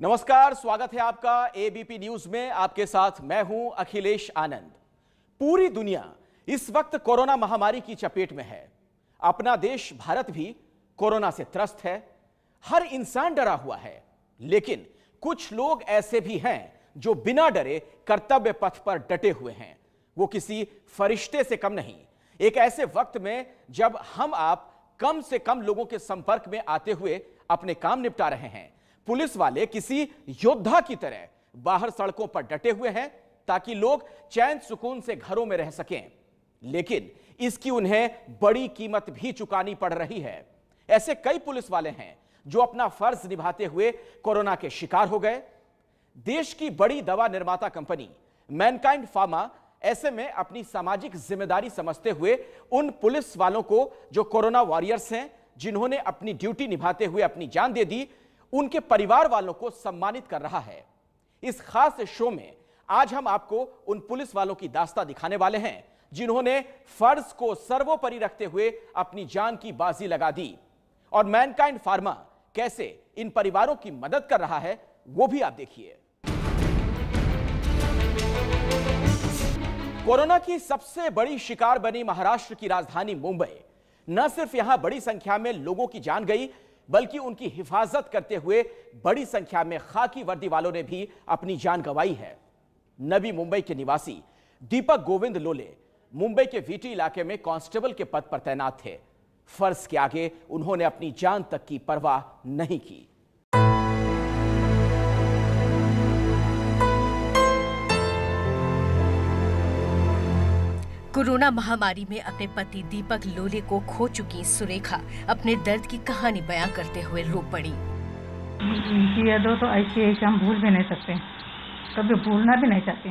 नमस्कार, स्वागत है आपका एबीपी न्यूज में। आपके साथ मैं हूं अखिलेश आनंद। पूरी दुनिया इस वक्त कोरोना महामारी की चपेट में है। अपना देश भारत भी कोरोना से त्रस्त है। हर इंसान डरा हुआ है, लेकिन कुछ लोग ऐसे भी हैं जो बिना डरे कर्तव्य पथ पर डटे हुए हैं। वो किसी फरिश्ते से कम नहीं। एक ऐसे वक्त में जब हम आप कम से कम लोगों के संपर्क में आते हुए अपने काम निपटा रहे हैं, पुलिस वाले किसी योद्धा की तरह बाहर सड़कों पर डटे हुए हैं ताकि लोग चैन सुकून से घरों में रह सकें। लेकिन इसकी उन्हें बड़ी कीमत भी चुकानी पड़ रही है। ऐसे कई पुलिस वाले हैं जो अपना फर्ज निभाते हुए कोरोना के शिकार हो गए। देश की बड़ी दवा निर्माता कंपनी मैनकाइंड फार्मा ऐसे में अपनी सामाजिक जिम्मेदारी समझते हुए उन पुलिस वालों को जो कोरोना वॉरियर्स हैं, जिन्होंने अपनी ड्यूटी निभाते हुए अपनी जान दे दी, उनके परिवार वालों को सम्मानित कर रहा है। इस खास शो में आज हम आपको उन पुलिस वालों की दास्तां दिखाने वाले हैं जिन्होंने फर्ज को सर्वोपरि रखते हुए अपनी जान की बाजी लगा दी। और मैनकाइंड फार्मा कैसे इन परिवारों की मदद कर रहा है, वो भी आप देखिए। कोरोना की सबसे बड़ी शिकार बनी महाराष्ट्र की राजधानी मुंबई। न सिर्फ यहां बड़ी संख्या में लोगों की जान गई, बल्कि उनकी हिफाजत करते हुए बड़ी संख्या में खाकी वर्दी वालों ने भी अपनी जान गंवाई है। नवी मुंबई के निवासी दीपक गोविंद लोले मुंबई के वीटी इलाके में कांस्टेबल के पद पर तैनात थे। फर्ज के आगे उन्होंने अपनी जान तक की परवाह नहीं की। कोरोना महामारी में अपने पति दीपक लोले को खो चुकी सुरेखा अपने दर्द की कहानी बयां करते हुए रो पड़ी। इनकी यादों तो ऐसी है कि हम भूल भी नहीं सकते, कभी भूलना भी नहीं चाहते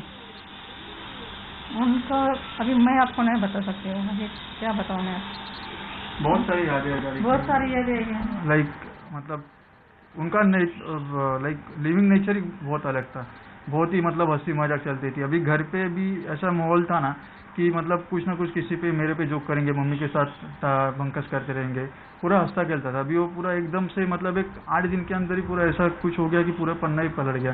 उनको। अभी मैं आपको नहीं बता सकती हूँ, मुझे क्या बताऊँ मैं। बहुत सारी यादें हैं। लाइक मतलब उनका लाइक लिविंग नेचर ही बहुत अलग था। बहुत ही मतलब हंसी मजाक चलती थी। अभी घर पे भी ऐसा माहौल था ना कि मतलब कुछ ना कुछ किसी पे मेरे पे जोक करेंगे, मम्मी के साथ बंकस करते रहेंगे, पूरा हंसता खेलता था। अभी वो पूरा एकदम से मतलब एक 8 दिन के अंदर ही पूरा ऐसा कुछ हो गया कि पूरा पन्ना ही पलट गया।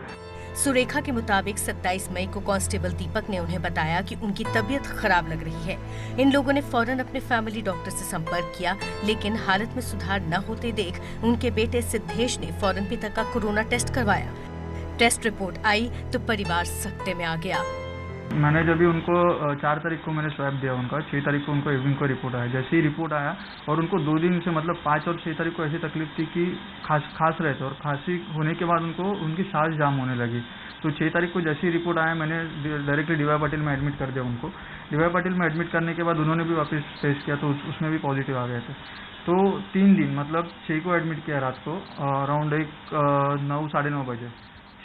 सुरेखा के मुताबिक 27 मई को कांस्टेबल दीपक ने उन्हें बताया कि उनकी तबीयत खराब लग रही है। इन लोगों ने फौरन अपने फैमिली डॉक्टर से संपर्क किया, लेकिन हालत में सुधार न होते देख उनके बेटे सिद्धेश ने फौरन पिता का कोरोना टेस्ट करवाया। टेस्ट रिपोर्ट आई तो परिवार सकते में आ गया। मैंने जब भी उनको 4 तारीख को मैंने स्वैब दिया उनका, 6 तारीख को उनको इवनिंग को रिपोर्ट आया। जैसे ही रिपोर्ट आया और उनको 2 दिन से मतलब 5 और 6 तारीख को ऐसी तकलीफ थी कि खांस रहे थे और खांसी होने के बाद उनको उनकी सांस जाम होने लगी। तो 6 तारीख को जैसे ही रिपोर्ट आया मैंने डायरेक्टली डीवाई पाटिल में एडमिट कर दिया उनको। डीवाई पाटिल में एडमिट करने के बाद उन्होंने भी वापस टेस्ट किया तो उसमें भी पॉजिटिव आ गए थे। तो 3 दिन मतलब 6 को एडमिट किया रात को अराउंड 9 साढ़े 9 बजे।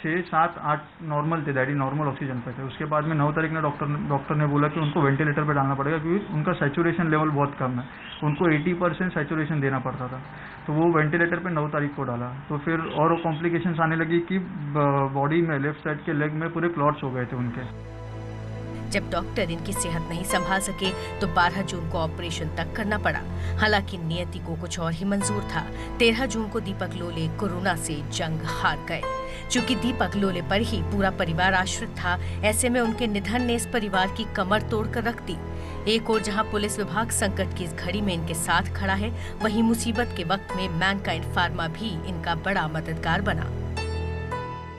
6, 7, 8 नॉर्मल थे, डैडी नॉर्मल ऑक्सीजन पे थे। उसके बाद में 9 तारीख ने डॉक्टर ने बोला कि उनको वेंटिलेटर पे डालना पड़ेगा क्योंकि उनका सैचुरेशन लेवल बहुत कम है। उनको 80% सैचुरेशन देना पड़ता था। तो वो वेंटिलेटर पे 9 तारीख को डाला। तो फिर और कॉम्प्लिकेशंस आने लगी कि बॉडी में लेफ्ट साइड के लेग में पूरे क्लॉट्स हो गए थे उनके। जब डॉक्टर इनकी सेहत नहीं संभाल सके तो 12 जून को ऑपरेशन तक करना पड़ा। हालांकि नियति को कुछ और ही मंजूर था। 13 जून को दीपक लोले कोरोना से जंग हार गए। चूंकि दीपक लोले पर ही पूरा परिवार आश्रित था, ऐसे में उनके निधन ने इस परिवार की कमर तोड़ कर रख दी। एक और जहां पुलिस विभाग संकट की इस घड़ी में इनके साथ खड़ा है, वहीं मुसीबत के वक्त में मैनकाइंड फार्मा भी इनका बड़ा मददगार बना।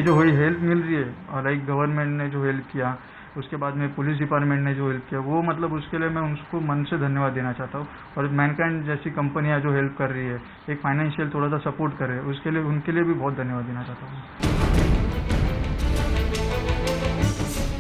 जो हुई हेल्प मिल रही है, लाइक गवर्नमेंट ने जो हेल्प किया, उसके बाद में पुलिस डिपार्टमेंट ने जो हेल्प किया, वो मतलब उसके लिए मैं उनको मन से धन्यवाद देना चाहता हूँ। और मैनकाइंड जैसी कंपनियां जो हेल्प कर रही है, एक फाइनेंशियल थोड़ा सा सपोर्ट कर रहे हैं, उसके लिए उनके लिए भी बहुत धन्यवाद देना चाहता हूँ।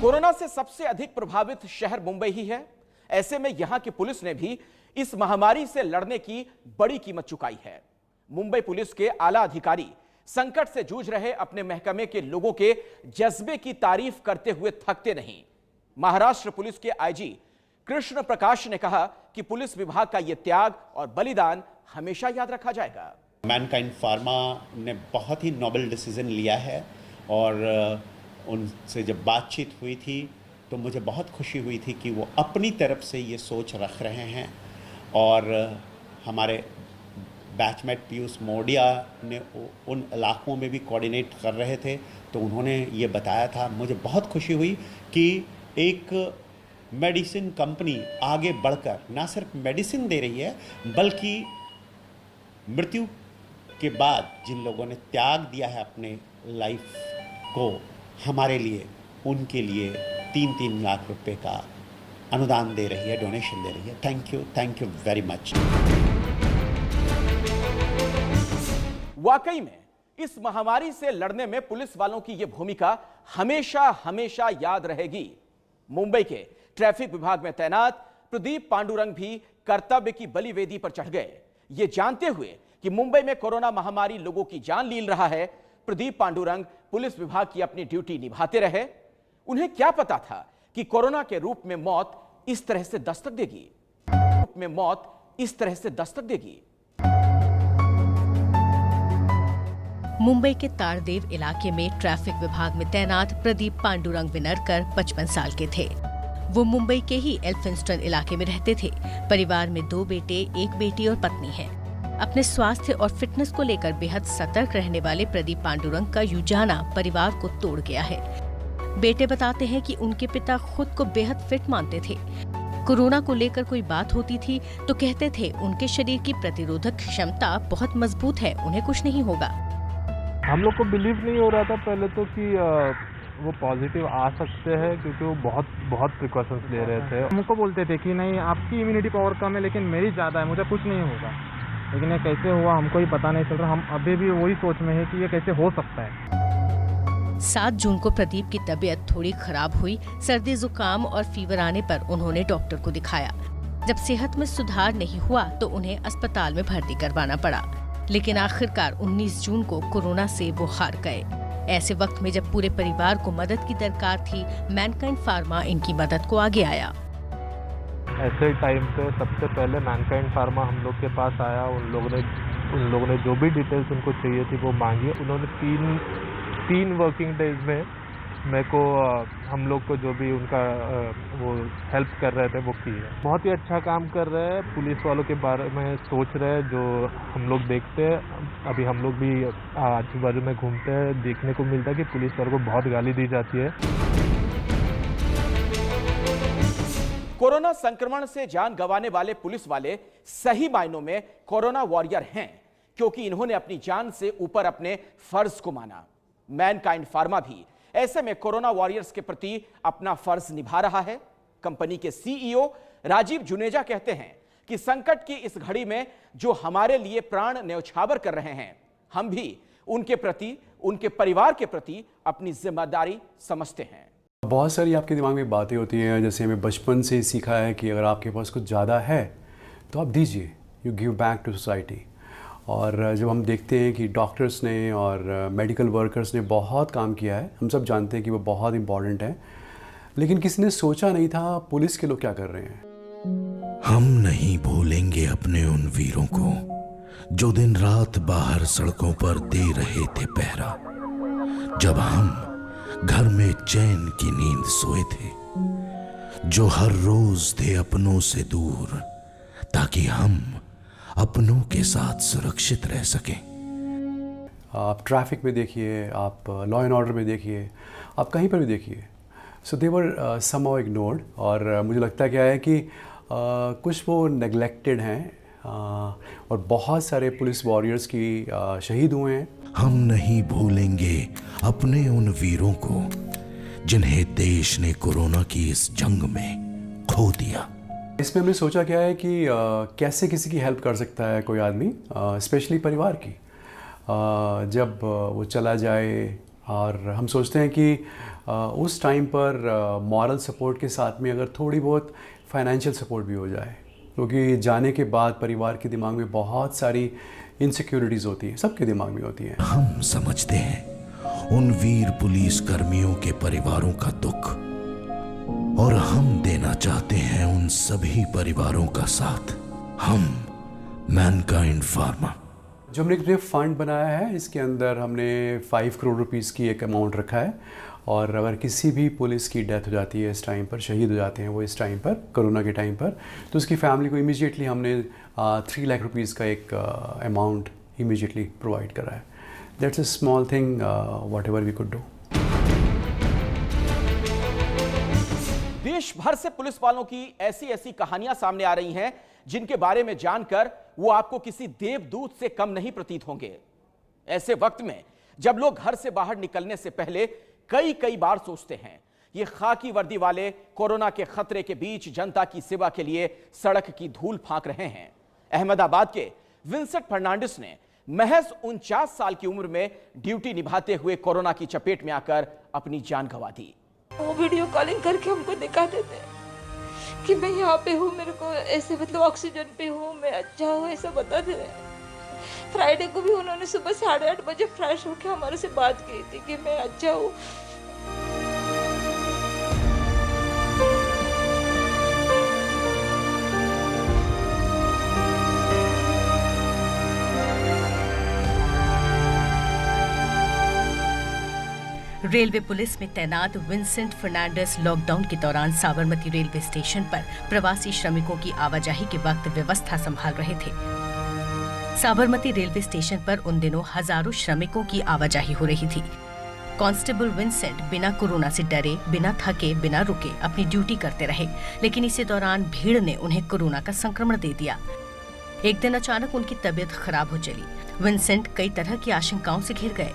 कोरोना से सबसे अधिक प्रभावित शहर मुंबई ही है। ऐसे में यहां की पुलिस ने भी इस महामारी से लड़ने की बड़ी कीमत चुकाई है। मुंबई पुलिस के आला अधिकारी संकट से जूझ रहे अपने महकमे के लोगों के जज्बे की तारीफ करते हुए थकते नहीं। महाराष्ट्र पुलिस के आईजी कृष्ण प्रकाश ने कहा कि पुलिस विभाग का यह त्याग और बलिदान हमेशा याद रखा जाएगा। मैनकाइंड फार्मा ने बहुत ही नोबल डिसीजन लिया है और उनसे जब बातचीत हुई थी तो मुझे बहुत खुशी हुई थी कि वो अपनी तरफ से ये सोच रख रहे हैं और हमारे बैचमेट पीयूष मोडिया ने उन इलाकों में भी कोऑर्डिनेट कर रहे थे, तो उन्होंने ये बताया था। मुझे बहुत खुशी हुई कि एक मेडिसिन कंपनी आगे बढ़कर ना सिर्फ मेडिसिन दे रही है, बल्कि मृत्यु के बाद जिन लोगों ने त्याग दिया है अपने लाइफ को हमारे लिए, उनके लिए 3-3 लाख रुपए का अनुदान दे रही है, डोनेशन दे रही है। Thank you very much. वाकई में इस महामारी से लड़ने में पुलिस वालों की यह भूमिका हमेशा हमेशा याद रहेगी। मुंबई के ट्रैफिक विभाग में तैनात प्रदीप पांडुरंग भी कर्तव्य की बलिवेदी पर चढ़ गए। ये जानते हुए कि मुंबई में कोरोना महामारी लोगों की जान लील रहा है, प्रदीप पांडुरंग पुलिस विभाग की अपनी ड्यूटी निभाते रहे। उन्हें क्या पता था कि कोरोना के रूप में मौत इस तरह से दस्तक देगी। मुंबई के तारदेव इलाके में ट्रैफिक विभाग में तैनात प्रदीप पांडुरंग विनरकर 55 साल के थे। वो मुंबई के ही एल्फिंस्टन इलाके में रहते थे। परिवार में 2 बेटे, 1 बेटी और पत्नी है। अपने स्वास्थ्य और फिटनेस को लेकर बेहद सतर्क रहने वाले प्रदीप पांडुरंग का यूं परिवार को तोड़ गया है। बेटे बताते हैं कि उनके पिता खुद को बेहद फिट मानते थे। कोरोना को लेकर कोई बात होती थी तो कहते थे उनके शरीर की प्रतिरोधक क्षमता बहुत मजबूत है, उन्हें कुछ नहीं होगा। हम लोग को बिलीव नहीं हो रहा था पहले तो कि वो पॉजिटिव आ सकते हैं, क्योंकि वो बहुत प्रिकॉशंस ले रहे थे। हमको बोलते थे कि नहीं आपकी इम्यूनिटी पावर कम है लेकिन मेरी ज़्यादा है, मुझे कुछ नहीं होगा। लेकिन ये कैसे हुआ हमको ही पता नहीं चल रहा। हम अभी भी वही सोच में है कि ये कैसे हो सकता है। 7 जून को प्रदीप की तबीयत थोड़ी खराब हुई। सर्दी जुकाम और फीवर आने पर उन्होंने डॉक्टर को दिखाया। जब सेहत में सुधार नहीं हुआ तो उन्हें अस्पताल में भर्ती करवाना पड़ा। लेकिन आखिरकार 19 जून को कोरोना से वो हार गए। ऐसे वक्त में जब पूरे परिवार को मदद की दरकार थी, मैनकाइंड फार्मा इनकी मदद को आगे आया। ऐसे टाइम पे सबसे पहले मैनकाइंड फार्मा हम लोग के पास आया। उन लोगों ने जो भी डिटेल्स उनको चाहिए थी वो मांगी। उन्होंने 3 वर्किंग डेज में मेरे को हम लोग को जो भी उनका वो हेल्प कर रहे थे वो की है। बहुत ही अच्छा काम कर रहे हैं। पुलिस वालों के बारे में सोच रहे हैं जो हम लोग देखते हैं। अभी हम लोग भी आजू बाजू में घूमते हैं, देखने को मिलता है कि पुलिस वालों को बहुत गाली दी जाती है। कोरोना संक्रमण से जान गंवाने वाले पुलिस वाले सही मायनों में कोरोना वॉरियर हैं, क्योंकि इन्होंने अपनी जान से ऊपर अपने फर्ज को माना। मैनकाइंड फार्मा भी ऐसे में कोरोना वॉरियर्स के प्रति अपना फर्ज निभा रहा है। कंपनी के सीईओ राजीव जुनेजा कहते हैं कि संकट की इस घड़ी में जो हमारे लिए प्राण न्यौछावर कर रहे हैं, हम भी उनके प्रति, उनके परिवार के प्रति अपनी जिम्मेदारी समझते हैं। बहुत सारी आपके दिमाग में बातें होती हैं, जैसे हमें बचपन से सीखा है कि अगर आपके पास कुछ ज़्यादा है तो आप दीजिए, you give back to society. और जब हम देखते हैं कि डॉक्टर्स ने और मेडिकल वर्कर्स ने बहुत काम किया है, हम सब जानते हैं कि वो बहुत इम्पॉर्टेंट है, लेकिन किसी ने सोचा नहीं था पुलिस के लोग क्या कर रहे हैं। हम नहीं भूलेंगे अपने उन वीरों को जो दिन रात बाहर सड़कों पर दे रहे थे पहरा, जब हम घर में चैन की नींद सोए थे, जो हर रोज थे अपनों से दूर ताकि हम अपनों के साथ सुरक्षित रह सकें। आप ट्रैफिक में देखिए, आप लॉ एंड ऑर्डर में देखिए, आप कहीं पर भी देखिए, सो दे वर समहाउ इग्नोर्ड। और मुझे लगता है क्या है कि कुछ वो नेग्लेक्टेड हैं और बहुत सारे पुलिस वॉरियर्स की शहीद हुए हैं। हम नहीं भूलेंगे अपने उन वीरों को जिन्हें देश ने कोरोना की इस जंग में खो दिया। इसमें हमने सोचा क्या है कि कैसे किसी की हेल्प कर सकता है कोई आदमी, स्पेशली परिवार की, जब वो चला जाए। और हम सोचते हैं कि उस टाइम पर मॉरल सपोर्ट के साथ में अगर थोड़ी बहुत फाइनेंशियल सपोर्ट भी हो जाए, क्योंकि जाने के बाद परिवार के दिमाग में बहुत सारी इनसिक्योरिटीज़ होती हैं, सबके दिमाग में होती हैं। हम समझते हैं उन वीर पुलिस कर्मियों के परिवारों का दुख, और हम देना चाहते हैं उन सभी परिवारों का साथ। हम मैनकाइंड फार्मा जो हमने एक फ़ंड बनाया है, इसके अंदर हमने 5 करोड़ रुपीस की एक अमाउंट रखा है, और अगर किसी भी पुलिस की डेथ हो जाती है इस टाइम पर, शहीद हो जाते हैं वो इस टाइम पर, कोरोना के टाइम पर, तो उसकी फैमिली को इमीडिएटली हमने 3 लाख रुपीस का एक अमाउंट इमीडिएटली प्रोवाइड करा है। That's a small thing whatever we could do. देश भर से पुलिस वालों की ऐसी कहानियां सामने आ रही हैं जिनके बारे में जानकर वो आपको किसी देवदूत से कम नहीं प्रतीत होंगे। ऐसे वक्त में जब लोग घर से बाहर निकलने से पहले कई बार सोचते हैं, ये खाकी वर्दी वाले कोरोना के खतरे के बीच जनता की सेवा के लिए सड़क की धूल फांक रहे हैं। अहमदाबाद के विंसेंट फर्नांडिस ने महज 49 साल की उम्र में ड्यूटी निभाते हुए कोरोना की चपेट में आकर अपनी जान गंवा दी। वो वीडियो कॉलिंग करके हमको दिखाते थे कि मैं यहाँ पे हूँ, मेरे को ऐसे मतलब ऑक्सीजन पे हूँ, मैं अच्छा हूँ, ऐसा बताते थे। फ्राइडे को भी उन्होंने सुबह 8:30 बजे फ्रेश होकर हमारे से बात की थी कि मैं अच्छा हूँ। रेलवे पुलिस में तैनात विंसेंट फर्नांडिस लॉकडाउन के दौरान साबरमती रेलवे स्टेशन पर प्रवासी श्रमिकों की आवाजाही के वक्त व्यवस्था संभाल रहे थे। साबरमती रेलवे स्टेशन पर उन दिनों हजारों श्रमिकों की आवाजाही हो रही थी। कांस्टेबल विंसेंट बिना कोरोना से डरे, बिना थके, बिना रुके अपनी ड्यूटी करते रहे, लेकिन इसी दौरान भीड़ ने उन्हें कोरोना का संक्रमण दे दिया। एक दिन अचानक उनकी तबीयत खराब हो चली। विंसेंट कई तरह की आशंकाओं से घिर गए।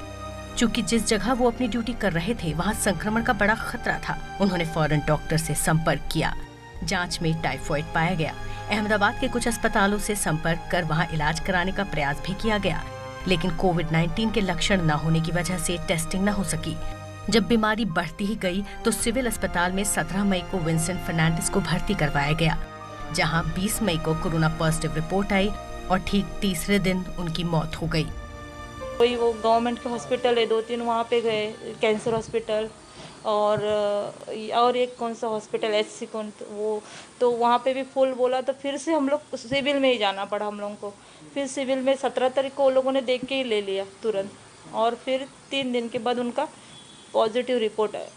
चूंकि जिस जगह वो अपनी ड्यूटी कर रहे थे वहां संक्रमण का बड़ा खतरा था, उन्होंने फौरन डॉक्टर से संपर्क किया। जांच में टाइफाइड पाया गया। अहमदाबाद के कुछ अस्पतालों से संपर्क कर वहां इलाज कराने का प्रयास भी किया गया, लेकिन कोविड-19 के लक्षण न होने की वजह से टेस्टिंग न हो सकी। जब बीमारी बढ़ती ही गई तो सिविल अस्पताल में 17 मई को विंसेंट फर्नांडिस को भर्ती करवाया गया, जहां 20 मई को कोरोना पॉजिटिव रिपोर्ट आई और ठीक तीसरे दिन उनकी मौत हो गई। कोई वो गवर्नमेंट के हॉस्पिटल है 2-3, वहाँ पे गए, कैंसर हॉस्पिटल और एक कौन सा हॉस्पिटल एचसी कौन, वो तो वहाँ पे भी फुल बोला, तो फिर से हम लोग सिविल में ही जाना पड़ा हम लोगों को। फिर सिविल में 17 तारीख को वो लोगों ने देख के ही ले लिया तुरंत, और फिर 3 दिन के बाद उनका पॉजिटिव रिपोर्ट आया।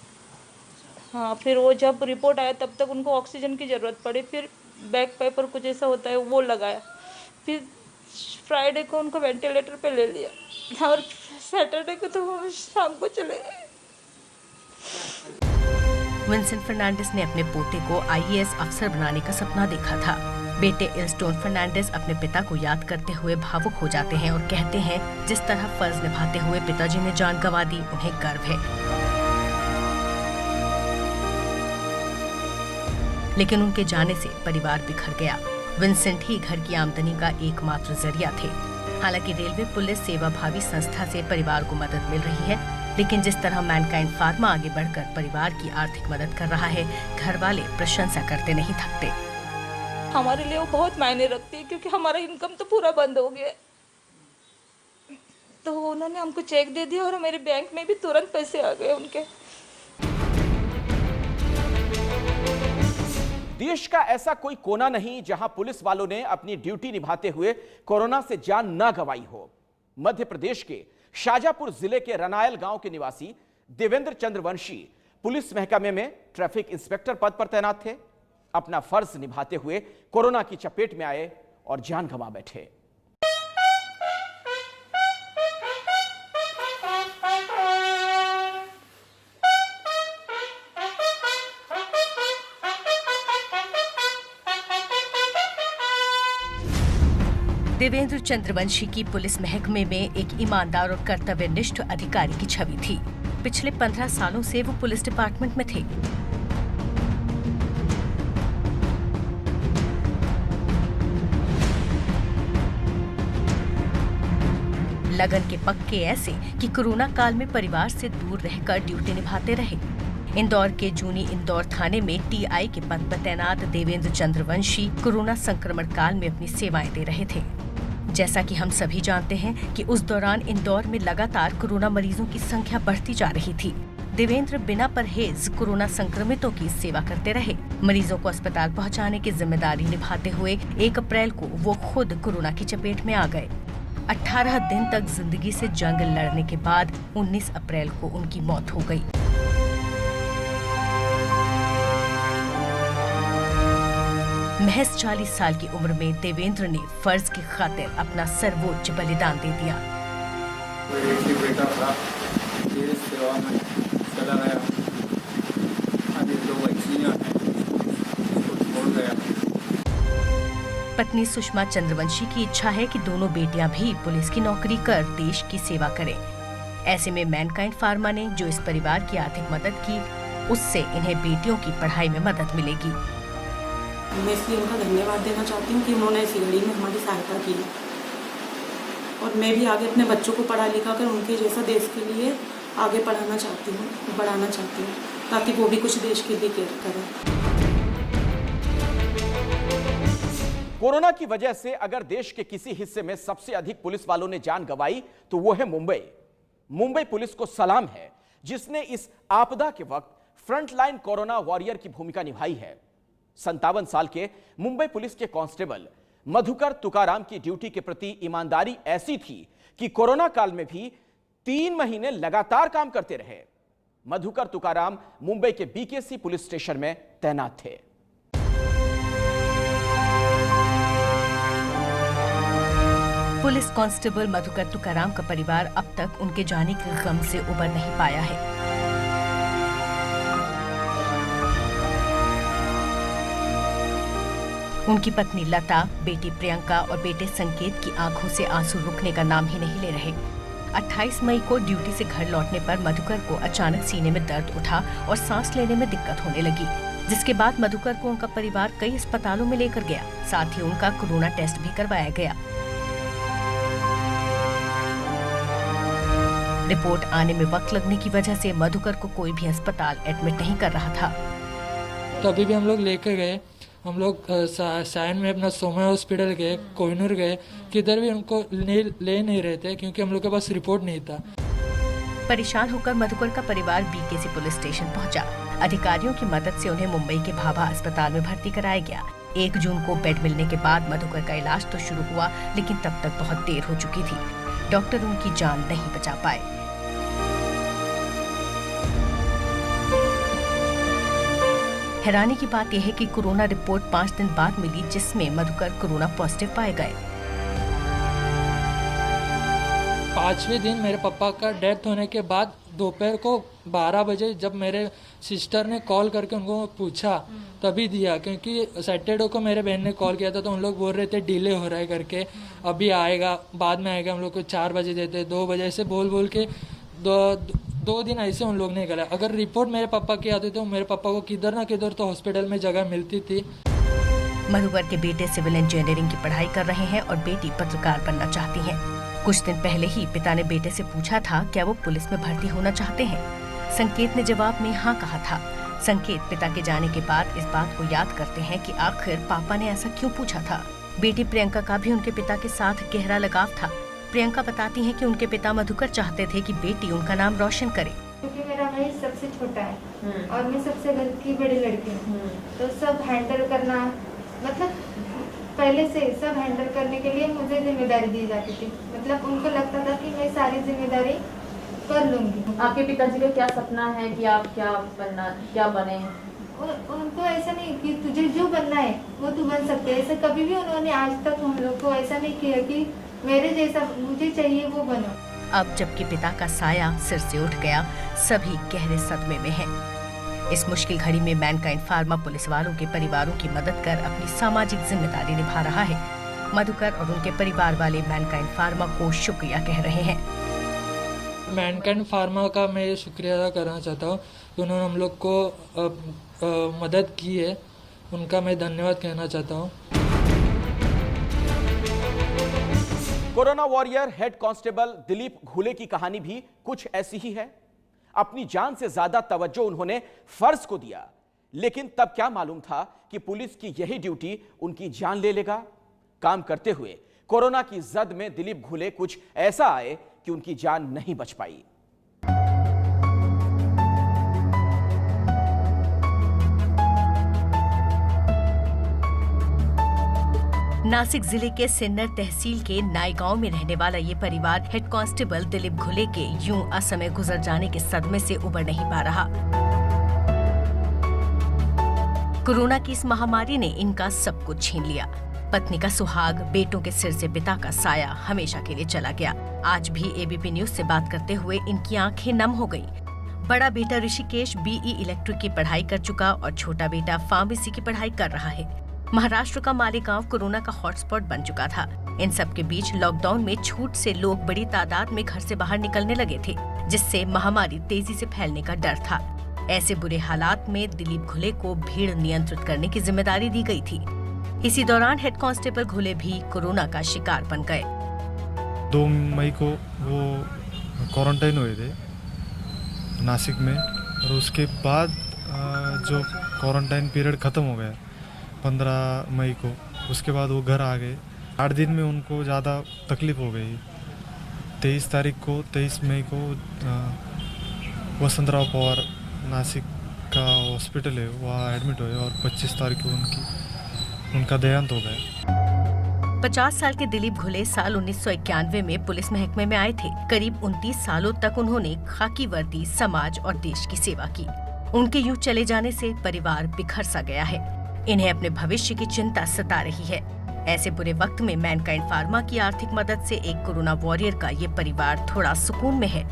हाँ, फिर वो जब रिपोर्ट आया तब तक उनको ऑक्सीजन की ज़रूरत पड़ी, फिर बैक पेपर कुछ ऐसा होता है वो लगाया, फिर फ्राइडे को उनको वेंटिलेटर पे ले लिया और सैटरडे को तो वो शाम को चले गए। विंसेंट फर्नांडिस ने अपने पोते को आईएएस अफसर बनाने का सपना देखा था। बेटे इल्स्टोन फर्नांडिस अपने पिता को याद करते हुए भावुक हो जाते हैं और कहते हैं, जिस तरह फर्ज निभाते हुए पिताजी ने जान गंवा दी, उन्हें गर्व है। लेकिन उनके जाने से परिवार बिखर गया। विंसेंट ही घर की आमदनी का एकमात्र जरिया थे। हालांकि रेलवे पुलिस सेवाभावी संस्था से परिवार को मदद मिल रही है, लेकिन जिस तरह मैनकाइंड फार्मा आगे बढ़कर परिवार की आर्थिक मदद कर रहा है, घर वाले प्रशंसा करते नहीं थकते। हमारे लिए वो बहुत मायने रखती है, क्योंकि हमारा इनकम तो पूरा बंद हो गया। तो उन्होंने हमको चेक दे दिया और मेरे बैंक में भी तुरंत पैसे आ गए उनके। देश का ऐसा कोई कोना नहीं जहां पुलिस वालों ने अपनी ड्यूटी निभाते हुए कोरोना से जान न गंवाई हो। मध्य प्रदेश के शाजापुर जिले के रनायल गांव के निवासी देवेंद्र चंद्रवंशी पुलिस महकमे में ट्रैफिक इंस्पेक्टर पद पर तैनात थे। अपना फर्ज निभाते हुए कोरोना की चपेट में आए और जान गंवा बैठे। देवेंद्र चंद्रवंशी की पुलिस महकमे में एक ईमानदार और कर्तव्यनिष्ठ अधिकारी की छवि थी। पिछले 15 सालों से वो पुलिस डिपार्टमेंट में थे। लगन के पक्के ऐसे कि कोरोना काल में परिवार से दूर रहकर ड्यूटी निभाते रहे। इंदौर के जूनी इंदौर थाने में टीआई के पद पर तैनात देवेंद्र चंद्रवंशी कोरोना संक्रमण काल में अपनी सेवाएं दे रहे थे। जैसा कि हम सभी जानते हैं कि उस दौरान इंदौर में लगातार कोरोना मरीजों की संख्या बढ़ती जा रही थी। देवेंद्र बिना परहेज कोरोना संक्रमितों की सेवा करते रहे। मरीजों को अस्पताल पहुंचाने की जिम्मेदारी निभाते हुए 1 अप्रैल को वो खुद कोरोना की चपेट में आ गए। 18 दिन तक जिंदगी से जंग लड़ने के बाद 19 अप्रैल को उनकी मौत हो गई। महज 40 साल की उम्र में देवेंद्र ने फर्ज की खातिर अपना सर्वोच्च बलिदान दे दिया। एक ही बेटा था, देश सेवा में चला गया। अभी 2 बच्चियां हैं, उसको छोड़ गया। पत्नी सुषमा चंद्रवंशी की इच्छा है कि दोनों बेटियां भी पुलिस की नौकरी कर देश की सेवा करें। ऐसे में मैनकाइंड फार्मा ने जो इस परिवार की आर्थिक मदद की, उससे इन्हें बेटियों की पढ़ाई में मदद मिलेगी। मैं इसलिए उनका धन्यवाद देना चाहती हूँ कि उन्होंने इस घड़ी में हमारी सहायता की, और मैं भी आगे अपने बच्चों को पढ़ा लिखा कर उनके जैसा देश के लिए आगे बढ़ाना चाहती हूँ, ताकि वो भी कुछ देश के लिए केयर करें। कोरोना की वजह से अगर देश के किसी हिस्से में सबसे अधिक पुलिस वालों ने जान गंवाई तो वो है मुंबई। मुंबई पुलिस को सलाम है, जिसने इस आपदा के वक्त फ्रंटलाइन कोरोना वॉरियर की भूमिका निभाई है। 57 साल के मुंबई पुलिस के कांस्टेबल मधुकर तुकाराम की ड्यूटी के प्रति ईमानदारी ऐसी थी कि कोरोना काल में भी 3 महीने लगातार काम करते रहे। मधुकर तुकाराम मुंबई के बीकेसी पुलिस स्टेशन में तैनात थे। पुलिस कांस्टेबल मधुकर तुकाराम का परिवार अब तक उनके जाने के गम से उबर नहीं पाया है। उनकी पत्नी लता, बेटी प्रियंका और बेटे संकेत की आंखों से आंसू रुकने का नाम ही नहीं ले रहे। 28 मई को ड्यूटी से घर लौटने पर मधुकर को अचानक सीने में दर्द उठा और सांस लेने में दिक्कत होने लगी, जिसके बाद मधुकर को उनका परिवार कई अस्पतालों में लेकर गया। साथ ही उनका कोरोना टेस्ट भी करवाया गया। रिपोर्ट आने में वक्त लगने की वजह से मधुकर को कोई भी अस्पताल एडमिट नहीं कर रहा था। तभी भी हम लोग लेकर गए, हम लोग सायन में अपना सोमा हॉस्पिटल गए, कोहिनूर गए, किधर भी उनको ले नहीं रहे थे क्योंकि हम लोग के पास रिपोर्ट नहीं था। परेशान होकर मधुकर का परिवार बीकेसी पुलिस स्टेशन पहुंचा। अधिकारियों की मदद से उन्हें मुंबई के भाभा अस्पताल में भर्ती कराया गया। 1 जून को बेड मिलने के बाद मधुकर का इलाज तो शुरू हुआ, लेकिन तब तक बहुत देर हो चुकी थी। डॉक्टर उनकी जान नहीं बचा पाए। हैरानी की बात यह है कि कोरोना रिपोर्ट 5 दिन बाद मिली, जिसमें मधुकर कोरोना पॉजिटिव पाए गए। 5वें दिन मेरे पापा का डेथ होने के बाद दोपहर को 12 बजे जब मेरे सिस्टर ने कॉल करके उनको पूछा तभी दिया, क्योंकि सैटरडे को मेरे बहन ने कॉल किया था तो उन लोग बोल रहे थे डिले हो रहा है करके, अभी आएगा, बाद में आएगा। हम लोग को 4 बजे देते, 2 बजे से बोल के 2 दिन ऐसे उन लोग ने गया। अगर रिपोर्ट मेरे पापा की आती तो मेरे पापा को किधर ना किधर तो हॉस्पिटल में जगह मिलती थी। मधुकर के बेटे सिविल इंजीनियरिंग की पढ़ाई कर रहे हैं और बेटी पत्रकार बनना चाहती है। कुछ दिन पहले ही पिता ने बेटे से पूछा था क्या वो पुलिस में भर्ती होना चाहते हैं। संकेत ने जवाब में हाँ कहा था। संकेत पिता के जाने के बाद इस बात को याद करते हैं कि आखिर पापा ने ऐसा क्यों पूछा था। बेटी प्रियंका का भी उनके पिता के साथ गहरा लगाव था। प्रियंका बताती हैं कि उनके पिता मधुकर चाहते थे कि बेटी उनका नाम रोशन करे। क्योंकि मेरा भाई सबसे छोटा है और मैं सबसे घर की बड़ी लड़की हूँ, तो सब हैंडल करना, मतलब पहले से सब हैंडल करने के लिए मुझे जिम्मेदारी दी जाती थी। मतलब उनको लगता था कि मैं सारी जिम्मेदारी कर लूंगी। आपके पिताजी का क्या सपना है कि आप क्या बने? उनको ऐसा नहीं कि तुझे जो बनना है वो तू बन सकते है। ऐसा कभी भी उन्होंने आज तक हम लोग को ऐसा नहीं किया कि मेरे जैसा मुझे चाहिए वो बनो। अब जबकि पिता का साया सिर से उठ गया, सभी गहरे सदमे में हैं। इस मुश्किल घड़ी में मैनकाइंड फार्मा पुलिस वालों के परिवारों की मदद कर अपनी सामाजिक जिम्मेदारी निभा रहा है। मधुकर और उनके परिवार वाले मैनकाइंड फार्मा को शुक्रिया कह रहे हैं। मैनकाइंड फार्मा का मैं ये शुक्रिया अदा करना चाहता हूँ कि उन्होंने हम लोग को मदद की है, उनका मैं धन्यवाद कहना चाहता हूँ। Corona warrior head constable Dilip घुले की कहानी भी कुछ ऐसी ही है। अपनी जान से ज्यादा तवज्जो उन्होंने फर्ज को दिया, लेकिन तब क्या मालूम था कि पुलिस की यही ड्यूटी उनकी जान ले लेगा। काम करते हुए कोरोना की जद में दिलीप घुले कुछ ऐसा आए कि उनकी जान नहीं बच पाई। नासिक जिले के सिन्नर तहसील के नाई गांव में रहने वाला ये परिवार हेड कांस्टेबल दिलीप घुले के यूं असमय गुजर जाने के सदमे से उबर नहीं पा रहा। कोरोना की इस महामारी ने इनका सब कुछ छीन लिया। पत्नी का सुहाग, बेटों के सिर से पिता का साया हमेशा के लिए चला गया। आज भी एबीपी न्यूज से बात करते हुए इनकी आंखें नम हो गईं। बड़ा बेटा ऋषिकेश बीई इलेक्ट्रिक की पढ़ाई कर चुका और छोटा बेटा फार्मेसी की पढ़ाई कर रहा है। महाराष्ट्र का मालेगांव कोरोना का हॉटस्पॉट बन चुका था। इन सब के बीच लॉकडाउन में छूट से लोग बड़ी तादाद में घर से बाहर निकलने लगे थे, जिससे महामारी तेजी से फैलने का डर था। ऐसे बुरे हालात में दिलीप घुले को भीड़ नियंत्रित करने की जिम्मेदारी दी गई थी। इसी दौरान हेड कांस्टेबल घुले भी कोरोना का शिकार बन गए। 2 मई को वो क्वारंटाइन हुए थे नासिक में, और उसके बाद जो क्वारंटाइन पीरियड ख़त्म हो गया 15 मई को, उसके बाद वो घर आ गए। 8 दिन में उनको ज़्यादा तकलीफ हो गई। 23 मई को वसंतराव पवार नासिक का हॉस्पिटल है, वहाँ एडमिट हुए और 25 तारीख को उनका देहांत हो गया। 50 साल के दिलीप घुले साल 1991 में पुलिस महकमे में आए थे। करीब 29 सालों तक उन्होंने खाकी वर्दी, समाज और देश की सेवा की। उनके यूं चले जाने से परिवार बिखर सा गया है। इन्हें अपने भविष्य की चिंता सता रही है। ऐसे बुरे वक्त में मैनकाइंड फार्मा की आर्थिक मदद से एक कोरोना वॉरियर का ये परिवार थोड़ा सुकून में है।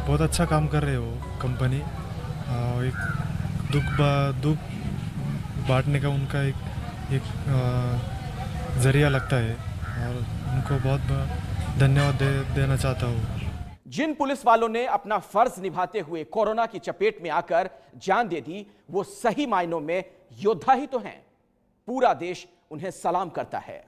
बहुत अच्छा काम कर रहे हो कंपनी। एक दुख बांटने का उनका एक जरिया लगता है, और उनको बहुत धन्यवाद देना चाहता हूँ। जिन पुलिस वालों ने अपना फर्ज निभाते हुए कोरोना की चपेट में आकर जान दे दी, वो सही मायनों में योद्धा ही तो हैं। पूरा देश उन्हें सलाम करता है।